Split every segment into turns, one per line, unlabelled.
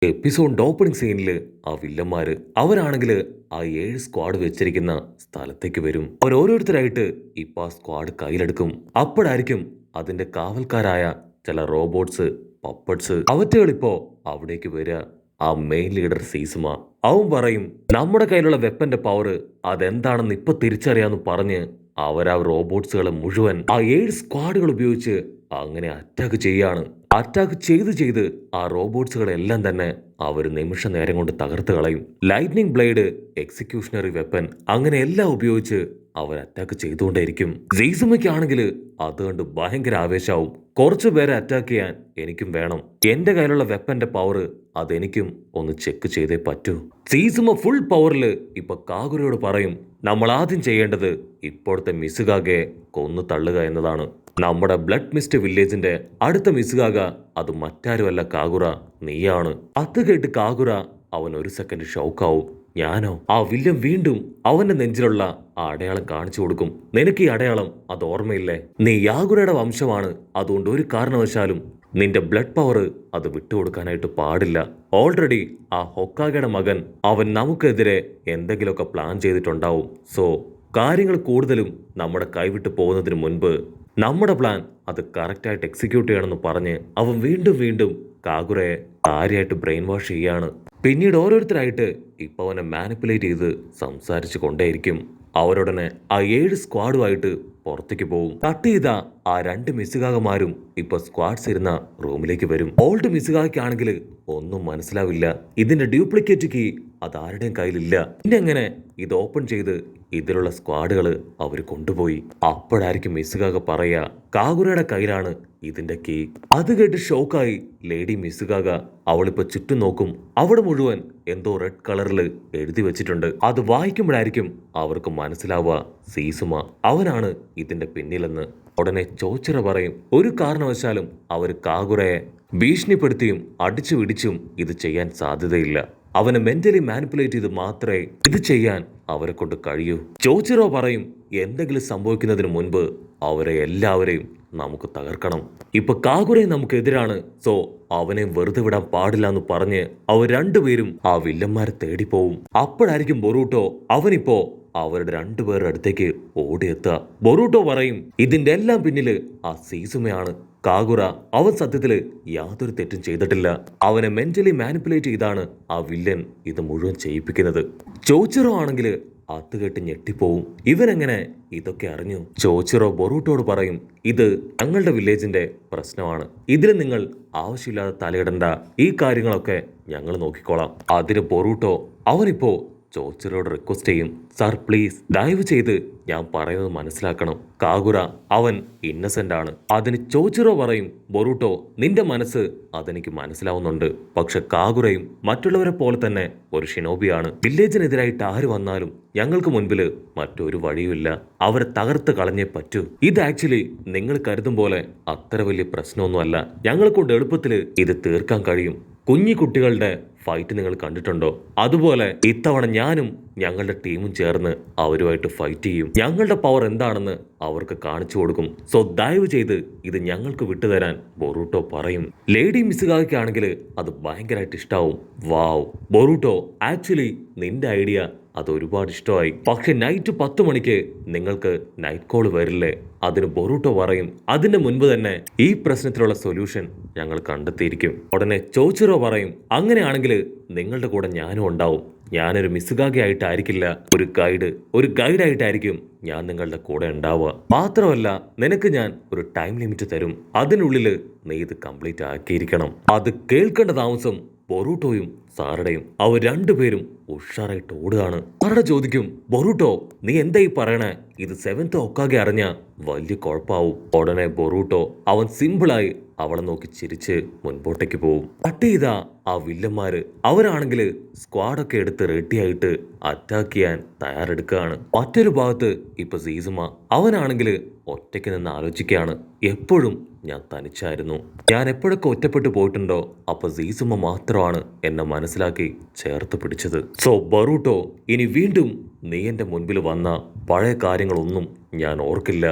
എപ്പിസോഡിന്റെ opening സീനില് ആ വില്ലന്മാര് അവരാണെങ്കില് ആ 7 squad വെച്ചിരിക്കുന്ന സ്ഥലത്തേക്ക് വരും. ഓരോരുത്തരായിട്ട് ഇപ്പൊ ആ സ്ക്വാഡ് കയ്യിലെടുക്കും. അപ്പോഴായിരിക്കും അതിന്റെ കാവൽക്കാരായ ചില റോബോട്ട്സ്, പപ്പറ്റ്സ് അവറ്റകളിപ്പോ അവിടേക്ക് വരിക. ആ മെയിൻ ലീഡർ സീസുമ അവൻ പറയും, നമ്മുടെ കയ്യിലുള്ള വെപ്പന്റെ പവർ അതെന്താണെന്ന് ഇപ്പൊ തിരിച്ചറിയാന്ന് പറഞ്ഞ് അവരാ റോബോട്ട്സുകളെ മുഴുവൻ ആ 7 സ്ക്വാഡുകൾ ഉപയോഗിച്ച് അങ്ങനെ അറ്റാക്ക് ചെയ്യാണ്. അറ്റാക്ക് ചെയ്ത് ആ റോബോട്ട്സുകളെല്ലാം തന്നെ അവർ നിമിഷ നേരം കൊണ്ട് തകർത്ത് കളയും. ലൈറ്റ്നിങ് ബ്ലേഡ്, എക്സിക്യൂഷണറി വെപ്പൻ അങ്ങനെ എല്ലാം ഉപയോഗിച്ച് അവർ അറ്റാക്ക് ചെയ്തുകൊണ്ടേയിരിക്കും. സീസുമയ്ക്കാണെങ്കിൽ അത് കണ്ട് ഭയങ്കര ആവേശാവും. കുറച്ചു പേരെ അറ്റാക്ക് ചെയ്യാൻ എനിക്കും വേണം. എന്റെ കയ്യിലുള്ള വെപ്പന്റെ പവർ അതെനിക്കും ഒന്ന് ചെക്ക് ചെയ്തേ പറ്റൂ. സീസുമ ഫുൾ പവറിൽ ഇപ്പൊ കാഗുരയോട് പറയും, നമ്മൾ ആദ്യം ചെയ്യേണ്ടത് ഇപ്പോഴത്തെ മിസുകാഗയെ കൊന്നു തള്ളുക എന്നതാണ്. നമ്മുടെ ബ്ലഡ് മിസ്റ്റ് വില്ലേജിന്റെ അടുത്ത മിസുകാക അത് മറ്റാരുമല്ല കാഗുറ, നീയാണ്. അത് കേട്ട് കാഗുറ അവൻ ഒരു സെക്കൻഡ് ഷോക്കാവും. ഞാനോ? ആ വില്ലൻ വീണ്ടും അവന്റെ നെഞ്ചിലുള്ള ആ അടയാളം കാണിച്ചു കൊടുക്കും. നിനക്ക് ഈ അടയാളം അത് ഓർമ്മയില്ലേ? നീ യാഗുരയുടെ വംശമാണ്. അതുകൊണ്ട് ഒരു കാരണവശാലും നിന്റെ ബ്ലഡ് പവർ അത് വിട്ടുകൊടുക്കാനായിട്ട് പാടില്ല. ഓൾറെഡി ആ ഹൊക്കാഗയുടെ മകൻ അവൻ നമുക്കെതിരെ എന്തെങ്കിലുമൊക്കെ പ്ലാൻ ചെയ്തിട്ടുണ്ടാവും. സോ കാര്യങ്ങൾ കൂടുതലും നമ്മുടെ കൈവിട്ട് പോകുന്നതിന് മുൻപ് നമ്മുടെ പ്ലാൻ അത് കറക്റ്റായിട്ട് എക്സിക്യൂട്ട് ചെയ്യണമെന്ന് പറഞ്ഞ് അവൻ വീണ്ടും കാഗുറയെ കാര്യമായിട്ട് ബ്രെയിൻ വാഷ് ചെയ്യാണ്. പിന്നീട് ഓരോരുത്തരായിട്ട് ഇപ്പൊ അവനെ മാനിപ്പുലേറ്റ് ചെയ്ത് സംസാരിച്ചു കൊണ്ടേയിരിക്കും. അവരുടനെ ആ 7 സ്ക്വാഡുമായിട്ട് പുറത്തേക്ക് പോകും. കട്ട് ചെയ്ത ആ 2 മിസുകാകമാരും ഇപ്പൊ സ്ക്വാഡ്സ് ഇരുന്ന റൂമിലേക്ക് വരും. ഓൾഡ് മിസുകാക്കാണെങ്കിൽ ഒന്നും മനസ്സിലാവില്ല. ഇതിന്റെ ഡ്യൂപ്ലിക്കേറ്റ് കീ അതാരുടെയും കയ്യിലില്ല. പിന്നെ എങ്ങനെ ഇത് ഓപ്പൺ ചെയ്ത് ഇതിലുള്ള സ്ക്വാഡുകൾ അവർ കൊണ്ടുപോയി? അപ്പോഴായിരിക്കും മിസുകാക പറയാ, കാഗുരയുടെ കയ്യിലാണ് ഇതിന്റെ കീ. അത് കേട്ട് ഷോക്കായി ലേഡി മിസുകാക അവളിപ്പോ ചുറ്റും നോക്കും. അവിടെ മുഴുവൻ എന്തോ റെഡ് കളറിൽ എഴുതി വെച്ചിട്ടുണ്ട്. അത് വായിക്കുമ്പോഴായിരിക്കും അവർക്ക് മനസ്സിലാവുക സീസുമ അവനാണ് ഇതിന്റെ പിന്നിലെന്ന്. ഉടനെ ചോച്ചിറ പറയും, ഒരു കാരണവശാലും അവർ കാഗുറയെ ഭീഷണിപ്പെടുത്തിയും അടിച്ചു പിടിച്ചും ഇത് ചെയ്യാൻ സാധ്യതയില്ല. അവനെ മെന്റലി മാനിപ്പുലേറ്റ് ചെയ്ത് മാത്രമേ ഇത് ചെയ്യാൻ അവരെ കൊണ്ട് കഴിയൂ. ചോച്ചിറോ പറയും, എന്തെങ്കിലും സംഭവിക്കുന്നതിന് മുൻപ് അവരെ എല്ലാവരെയും നമുക്ക് തകർക്കണം. ഇപ്പൊ കാഗുരയും നമുക്കെതിരാണ്. സോ അവനെ വെറുതെ വിടാൻ പാടില്ല എന്ന് പറഞ്ഞ് അവർ രണ്ടുപേരും ആ വില്ലന്മാരെ തേടിപ്പോവും. അപ്പോഴായിരിക്കും ബൊറൂട്ടോ അവനിപ്പോ അവരുടെ 2 പേരുടെ അടുത്തേക്ക് ഓടിയെത്തുക. ബൊറൂട്ടോ പറയും, ഇതിന്റെ എല്ലാം പിന്നില് ആ സീസുമയാണ്. കാഗുറ അവൻ സത്യത്തില് യാതൊരു തെറ്റും ചെയ്തിട്ടില്ല. അവനെ മെന്റലി മാനിപ്പുലേറ്റ് ചെയ്താണ് ആ വില്ലൻ ഇത് മുഴുവൻ ചെയ്യിപ്പിക്കുന്നത്. ചോച്ചിറോ ആണെങ്കിൽ അത് കേട്ട് ഞെട്ടിപ്പോവും. ഇവനെങ്ങനെ ഇതൊക്കെ അറിഞ്ഞു? ചോച്ചിറോ ബൊറൂട്ടോട് പറയും, ഇത് ഞങ്ങളുടെ വില്ലേജിന്റെ പ്രശ്നമാണ്. ഇതിൽ നിങ്ങൾ ആവശ്യമില്ലാതെ തലയിടണ്ട. ഈ കാര്യങ്ങളൊക്കെ ഞങ്ങൾ നോക്കിക്കോളാം. അതിന് ബൊറൂട്ടോ അവനിപ്പോ ചോച്ചിറോട് റിക്വസ്റ്റ് ചെയ്യും, സാർ പ്ലീസ് ദയവ് ചെയ്ത് ഞാൻ പറയുന്നത് മനസ്സിലാക്കണം. കാഗുര അവൻ ഇന്നസെന്റ് ആണ്. അതിന് ചോച്ചിറോ പറയും, ബൊറൂട്ടോ നിന്റെ മനസ്സ് അതെനിക്ക് മനസ്സിലാവുന്നുണ്ട്. പക്ഷെ കാഗുരയും മറ്റുള്ളവരെ പോലെ തന്നെ ഒരു ഷിനോബിയാണ്. വില്ലേജിനെതിരായിട്ട് ആര് വന്നാലും ഞങ്ങൾക്ക് മുൻപില് മറ്റൊരു വഴിയുമില്ല. അവരെ തകർത്ത് കളഞ്ഞേ പറ്റൂ. ഇത് ആക്ച്വലി നിങ്ങൾ കരുതും പോലെ അത്ര വലിയ പ്രശ്നമൊന്നുമല്ല. ഞങ്ങളെ കൊണ്ട് എളുപ്പത്തിൽ ഇത് തീർക്കാൻ കഴിയും. കുഞ്ഞിക്കുട്ടികളുടെ ഫൈറ്റ് നിങ്ങൾ കണ്ടിട്ടുണ്ടോ? അതുപോലെ ഇത്തവണ ഞാനും ഞങ്ങളുടെ ടീമും ചേർന്ന് അവരുമായിട്ട് ഫൈറ്റ് ചെയ്യും. ഞങ്ങളുടെ പവർ എന്താണെന്ന് അവർക്ക് കാണിച്ചു കൊടുക്കും. സോ ദയവ് ചെയ്ത് ഇത് ഞങ്ങൾക്ക് വിട്ടുതരാൻ ബൊറൂട്ടോ പറയും. ലേഡി മിസുകായ്ക്കാണെങ്കിൽ അത് ഭയങ്കരമായിട്ട് ഇഷ്ടാവും. വാവ് ബൊറൂട്ടോ, ആക്ച്വലി നിന്റെ ഐഡിയ അത് ഒരുപാട് ഇഷ്ടമായി. പക്ഷെ നൈറ്റ് 10 മണിക്ക് നിങ്ങൾക്ക് നൈറ്റ് കോൾ വരില്ലേ? അതിന് ബൊറൂട്ടോ പറയും, അതിന്റെ മുൻപ് തന്നെ ഈ പ്രശ്നത്തിലുള്ള സൊല്യൂഷൻ ഞങ്ങൾ കണ്ടെത്തിയിരിക്കും. ഉടനെ ചോച്ചിറോ പറയും, അങ്ങനെയാണെങ്കിൽ നിങ്ങളുടെ കൂടെ ഞാനും ഉണ്ടാവും. ഞാനൊരു മിസുകാഗ ആയിട്ടായിരിക്കില്ല, ഒരു ഗൈഡായിട്ടായിരിക്കും ഞാൻ നിങ്ങളുടെ കൂടെ ഉണ്ടാവുക. മാത്രമല്ല നിനക്ക് ഞാൻ ഒരു ടൈം ലിമിറ്റ് തരും. അതിനുള്ളിൽ നീ ഇത് കംപ്ലീറ്റ് ആക്കിയിരിക്കണം. അത് കേൾക്കേണ്ട താമസം ബൊറൂട്ടോയും സാറടയും അവർ രണ്ടുപേരും ഉഷാറായിട്ട് ഓടുകയാണ്. സാറട ചോദിക്കും, ബൊറൂട്ടോ നീ എന്തായി പറയണേ? ഇത് 7th ഹൊക്കാഗെ അറിഞ്ഞ വലിയ കുഴപ്പാവും. ഉടനെ ബൊറൂട്ടോ അവൻ സിമ്പിളായി അവളെ നോക്കി ചിരിച്ച് മുൻപോട്ടേക്ക് പോവും. കട്ട് ചെയ്ത ആ വില്ലന്മാര് അവരാണെങ്കിൽ സ്ക്വാഡൊക്കെ എടുത്ത് റെഡിയായിട്ട് അറ്റാക്ക് ചെയ്യാൻ തയ്യാറെടുക്കുകയാണ്. മറ്റൊരു ഭാഗത്ത് ഇപ്പൊ സീസുമ അവനാണെങ്കിൽ ഒറ്റയ്ക്ക് നിന്ന് ആലോചിക്കുകയാണ്. എപ്പോഴും ഞാൻ തനിച്ചായിരുന്നു. ഞാൻ എപ്പോഴൊക്കെ ഒറ്റപ്പെട്ടു പോയിട്ടുണ്ടോ അപ്പൊ സീസുമ മാത്രമാണ് എന്നെ മനസ്സിലാക്കി ചേർത്ത് പിടിച്ചത്. സോ ബൊറൂട്ടോ, ഇനി വീണ്ടും നീ എന്റെ മുൻപിൽ വന്ന പഴയ കാര്യങ്ങളൊന്നും ഞാൻ ഓർക്കില്ല.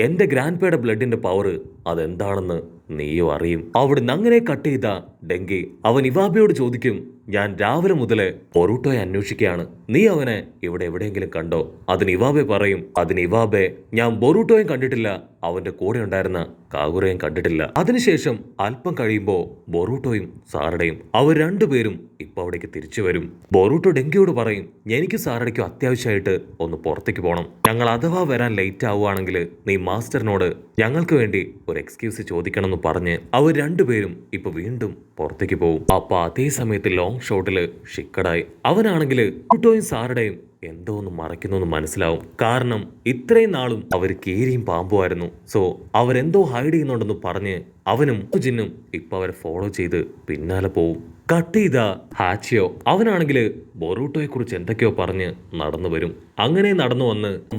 എന്റെ ഗ്രാൻഡ് പേയുടെ ബ്ലഡിന്റെ പവർ അതെന്താണെന്ന് നീയും അറിയും. അവിടുന്ന് അങ്ങനെ കട്ട് ചെയ്ത ഡെങ്കി അവൻ ഇവാബയോട് ചോദിക്കും, ഞാൻ രാവിലെ മുതല് ബൊറൂട്ടോയെ അന്വേഷിക്കുകയാണ്, നീ അവനെ ഇവിടെ എവിടെയെങ്കിലും കണ്ടോ? അതിന് ഇവാബെ പറയും, അതിന് ഇവാബെ, ഞാൻ ബൊറൂട്ടോയും കണ്ടിട്ടില്ല, അവന്റെ കൂടെ ഉണ്ടായിരുന്ന കാഗുറയും കണ്ടിട്ടില്ല. അതിനുശേഷം അല്പം കഴിയുമ്പോ ബൊറൂട്ടോയും സാറടയും അവർ രണ്ടുപേരും ഇപ്പൊ അവിടേക്ക് തിരിച്ചു വരും. ബൊറൂട്ടോ ഡെങ്കിയോട് പറയും, എനിക്ക് സാറടയ്ക്കും അത്യാവശ്യമായിട്ട് ഒന്ന് പുറത്തേക്ക് പോകണം, ഞങ്ങൾ അഥവാ വരാൻ ലേറ്റ് ആവുകയാണെങ്കിൽ നീ മാസ്റ്ററിനോട് ഞങ്ങൾക്ക് വേണ്ടി ഒരു എക്സ്ക്യൂസ് ചോദിക്കണം എന്ന് പറഞ്ഞ് അവർ രണ്ടുപേരും ഇപ്പൊ വീണ്ടും പുറത്തേക്ക് പോകും. അപ്പൊ അതേ സമയത്ത് ലോങ് ഷോട്ടില് ഷിക്കടായി അവനാണെങ്കില് ബൊറൂട്ടോയും സാറടയും എന്തോ ഒന്ന് മറയ്ക്കുന്നു മനസ്സിലാവും. കാരണം ഇത്രയും നാളും അവര് കീരിയും പാമ്പുമായിരുന്നു. സോ അവരെന്തോ ഹൈഡ് ചെയ്യുന്നുണ്ടെന്ന് പറഞ്ഞ് അവനും ജിന്നും ഇപ്പൊ അവരെ ഫോളോ ചെയ്ത് പിന്നാലെ പോവും. കട്ട് ചെയ്ത ഹാച്ചിയോ അവനാണെങ്കില് ബൊറൂട്ടോയെ കുറിച്ച് എന്തൊക്കെയോ പറഞ്ഞ് നടന്നു വരും. അങ്ങനെ നടന്നു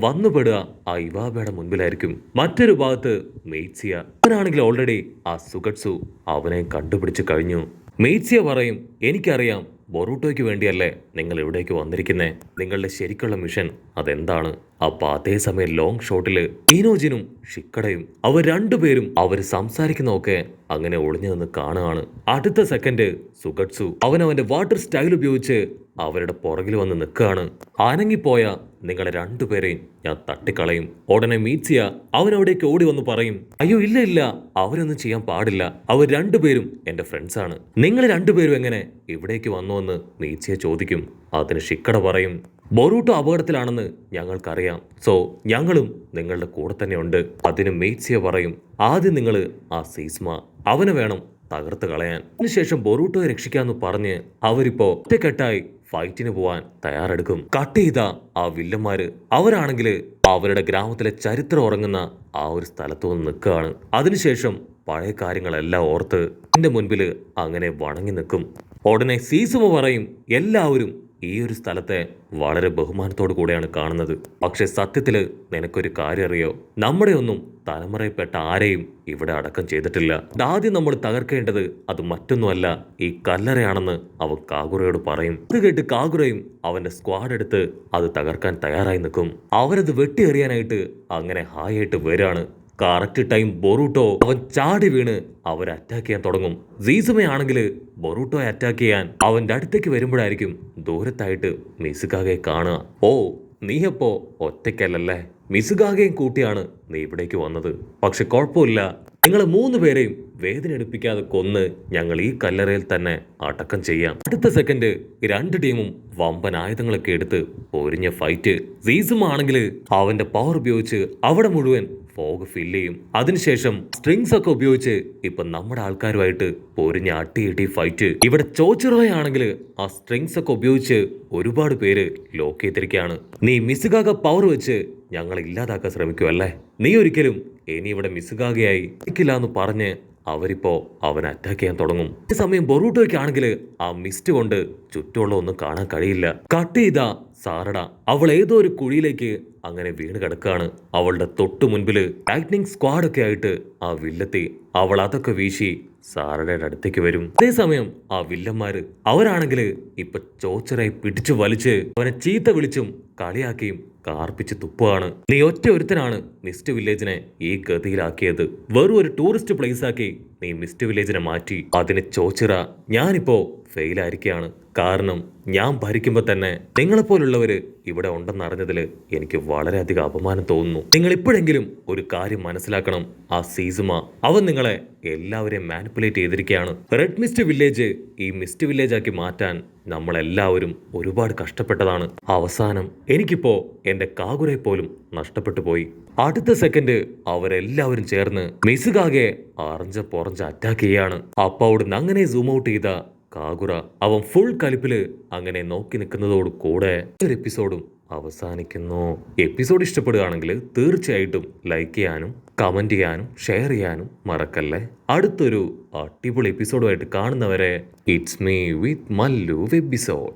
വന്നുപെടുക ആ ഇവാബയുടെ മുൻപിലായിരിക്കും. മറ്റൊരു ഭാഗത്ത് മെയ്റ്റ്സിയ അവനാണെങ്കിൽ ഓൾറെഡി ആ സുഗട്സു അവനെ കണ്ടുപിടിച്ചു കഴിഞ്ഞു. മെയ്റ്റ്സിയ പറയും, എനിക്കറിയാം ബൊറൂട്ടോയ്ക്ക് വേണ്ടിയല്ലേ നിങ്ങൾ ഇവിടേക്ക് വന്നിരിക്കുന്നേ, നിങ്ങളുടെ ശരിക്കുള്ള മിഷൻ അതെന്താണ്? അപ്പൊ അതേസമയം ലോങ് ഷോട്ടില് ഇനോജിനും ഷിക്കടയും അവർ രണ്ടുപേരും അവർ സംസാരിക്കുന്നതൊക്കെ അങ്ങനെ ഒളിഞ്ഞു നിന്ന് കാണുകയാണ്. അടുത്ത സെക്കൻഡ് സുഗട്സു അവനവന്റെ വാട്ടർ സ്റ്റൈൽ ഉപയോഗിച്ച് അവരുടെ പുറകിൽ വന്ന് നിൽക്കുകയാണ്. അനങ്ങിപ്പോയ നിങ്ങളെ രണ്ടുപേരെയും ഞാൻ തട്ടിക്കളയും. ഉടനെ മീറ്റ്സിയ അവനവിടേക്ക് ഓടി വന്ന് പറയും, അയ്യോ ഇല്ല ഇല്ല, അവരൊന്നും ചെയ്യാൻ പാടില്ല, അവർ രണ്ടുപേരും എന്റെ ഫ്രണ്ട്സാണ്, നിങ്ങൾ രണ്ടുപേരും എങ്ങനെ ഇവിടേക്ക് വന്നുവെന്ന് മീറ്റ്സിയ ചോദിക്കും. അതിന് ഷിക്കട പറയും, ബൊറൂട്ടോ അപകടത്തിലാണെന്ന് ഞങ്ങൾക്കറിയാം, സോ ഞങ്ങളും നിങ്ങളുടെ കൂടെ തന്നെ ഉണ്ട്. അതിന് മെയ്റ്റ്സിയ പറയും, ആദ്യം നിങ്ങൾ ആ സീസ്മ അവനെ വേണം തകർത്ത് കളയാൻ, അതിനുശേഷം ബൊറൂട്ടോയെ രക്ഷിക്കാന്ന് പറഞ്ഞ് അവരിപ്പോ ഒറ്റക്കെട്ടായി ഫൈറ്റിന് പോവാൻ തയ്യാറെടുക്കും. കട്ട് ചെയ്ത ആ വില്ലന്മാര് അവരാണെങ്കിൽ അവരുടെ ഗ്രാമത്തിലെ ചരിത്രം ഉറങ്ങുന്ന ആ ഒരു സ്ഥലത്ത് വന്ന് നിൽക്കുകയാണ്. അതിനുശേഷം പഴയ കാര്യങ്ങളെല്ലാം ഓർത്ത് എന്റെ മുൻപിൽ അങ്ങനെ വണങ്ങി നിൽക്കും. ഉടനെ സീസുമ പറയും, എല്ലാവരും ഈ ഒരു സ്ഥലത്തെ വളരെ ബഹുമാനത്തോടു കൂടെയാണ് കാണുന്നത്. പക്ഷെ സത്യത്തില് നിനക്കൊരു കാര്യം അറിയോ, നമ്മുടെ ഒന്നും തലമുറയിൽപ്പെട്ട ആരെയും ഇവിടെ അടക്കം ചെയ്തിട്ടില്ല. ആദ്യം നമ്മൾ തകർക്കേണ്ടത് അത് മറ്റൊന്നുമല്ല, ഈ കല്ലറയാണെന്ന് അവൻ കാഗുറയോട് പറയും. ഇത് കേട്ട് കാഗുറയും അവന്റെ സ്ക്വാഡ് എടുത്ത് അത് തകർക്കാൻ തയ്യാറായി നിൽക്കും. അവരത് വെട്ടിയെറിയാനായിട്ട് അങ്ങനെ ഹായായിട്ട് വരാണ്. കറക്റ്റ് ടൈം ബൊറൂട്ടോ അവൻ ചാടി വീണ് അവരെ അറ്റാക്ക് ചെയ്യാൻ തുടങ്ങും. സീസുമയാണെങ്കിൽ ബൊറൂട്ടോയെ അറ്റാക്ക് ചെയ്യാൻ അവന്റെ അടുത്തേക്ക് വരുമ്പോഴായിരിക്കും ദൂരത്തായിട്ട് മിസുകാഗയെ കാണുക. ഓ നീയപ്പോ ഒറ്റയ്ക്കല്ലല്ലേ, മിസുകാഗയും കൂട്ടിയാണ് നീ ഇവിടേക്ക് വന്നത്. പക്ഷെ കുഴപ്പമില്ല, നിങ്ങളെ 3 പേരെയും വേദന എടുപ്പിക്കാതെ കൊന്ന് ഞങ്ങൾ ഈ കല്ലറയിൽ തന്നെ അടക്കം ചെയ്യാം. അടുത്ത സെക്കൻഡ് 2 ടീമും വമ്പൻ ആയുധങ്ങളൊക്കെ എടുത്ത് പൊരിഞ്ഞ ഫൈറ്റ്. സീസുമ ആണെങ്കിൽ അവന്റെ പവർ ഉപയോഗിച്ച് അവിടെ മുഴുവൻ ഫോഗ് ഫില്ല് ചെയ്യും. അതിനുശേഷം സ്ട്രിങ്സ് ഒക്കെ ഉപയോഗിച്ച് ഇപ്പൊ നമ്മുടെ ആൾക്കാരുമായിട്ട് പൊരിഞ്ഞ അട്ടിയിട്ടി ഫൈറ്റ്. ഇവിടെ ചോച്ചിറോയ ആണെങ്കിൽ ആ സ്ട്രിങ്സ് ഒക്കെ ഉപയോഗിച്ച് ഒരുപാട് പേര് ലോക്ക് ചെയ്തിരിക്കുകയാണ്. നീ മിസുകാക പവർ വെച്ച് ഞങ്ങളെ ഇല്ലാതാക്കാൻ ശ്രമിക്കുമല്ലേ, നീ ഒരിക്കലും ഇനി ഇവിടെ മിസുകാകയായി ഇരിക്കില്ല എന്ന് പറഞ്ഞ് അവരിപ്പോ അവനെ അറ്റാക്ക് ചെയ്യാൻ തുടങ്ങും. ഈ സമയം ബൊറൂട്ടോയ്ക്കാണെങ്കിൽ ആ മിസ്റ്റ് കൊണ്ട് ചുറ്റുമുള്ള ഒന്നും കാണാൻ കഴിയില്ല. കട്ട് ചെയ്ത സാറട അവൾ ഏതോ ഒരു കുഴിയിലേക്ക് അങ്ങനെ വീണ് കിടക്കുകയാണ്. അവളുടെ തൊട്ടു മുൻപില് ലൈറ്റ്നിങ് സ്ക്വാഡ് ഒക്കെ ആയിട്ട് ആ വില്ലെത്തി അവൾ അതൊക്കെ വീശി സാറടയുടെ അടുത്തേക്ക് വരും. അതേസമയം ആ വില്ലന്മാര് അവരാണെങ്കിൽ ഇപ്പൊ ചോച്ചറായി പിടിച്ചു വലിച്ച് അവനെ ചീത്ത വിളിച്ചും കളിയാക്കിയും കാർപ്പിച്ച് തുപ്പുകയാണ്. നീ ഒറ്റ ഒരുത്തനാണ് മിസ്റ്റ് വില്ലേജിനെ ഈ ഗതിയിലാക്കിയത്. വെറും ഒരു ടൂറിസ്റ്റ് പ്ലേസ് ആക്കി നീ മിസ്റ്റ് വില്ലേജിനെ മാറ്റി. അതിന് ചോച്ചിറ ഞാനിപ്പോ ഫെയിലായിരിക്കുകയാണ്. കാരണം ഞാൻ ഭരിക്കുമ്പോൾ തന്നെ നിങ്ങളെപ്പോലുള്ളവര് ഇവിടെ ഉണ്ടെന്നറിഞ്ഞതിൽ എനിക്ക് വളരെയധികം അപമാനം തോന്നുന്നു. നിങ്ങൾ ഇപ്പോഴെങ്കിലും ഒരു കാര്യം മനസ്സിലാക്കണം, ആ സീസുമ അവൻ നിങ്ങളെ എല്ലാവരെയും മാനിപ്പുലേറ്റ് ചെയ്തിരിക്കുകയാണ്. റെഡ് മിസ്റ്റ് വില്ലേജ് ഈ മിസ്റ്റ് വില്ലേജ് ആക്കി മാറ്റാൻ നമ്മളെല്ലാവരും ഒരുപാട് കഷ്ടപ്പെട്ടതാണ്. അവസാനം എനിക്കിപ്പോ എന്റെ കാഗുരെ പോലും നഷ്ടപ്പെട്ടു പോയി. അടുത്ത സെക്കൻഡ് അവരെല്ലാവരും ചേർന്ന് മിസുകാകെ അറഞ്ച പൊറഞ്ച അറ്റാക്ക് ചെയ്യാണ്. അപ്പൊ അവിടുന്ന് അങ്ങനെ സൂം ഔട്ട് ചെയ്ത കാഗുറ അവൻ ഫുൾ കലിപ്പില് അങ്ങനെ നോക്കി നിൽക്കുന്നതോട് കൂടെ ഒരു എപ്പിസോഡും അവസാനിക്കുന്നു. എപ്പിസോഡ് ഇഷ്ടപ്പെടുകയാണെങ്കിൽ തീർച്ചയായിട്ടും ലൈക്ക് ചെയ്യാനും കമന്റ് ചെയ്യാനും ഷെയർ ചെയ്യാനും മറക്കല്ലേ. അടുത്തൊരു അടിപൊളി എപ്പിസോഡുമായിട്ട് കാണുന്നവരെ it's me with Mallu episode.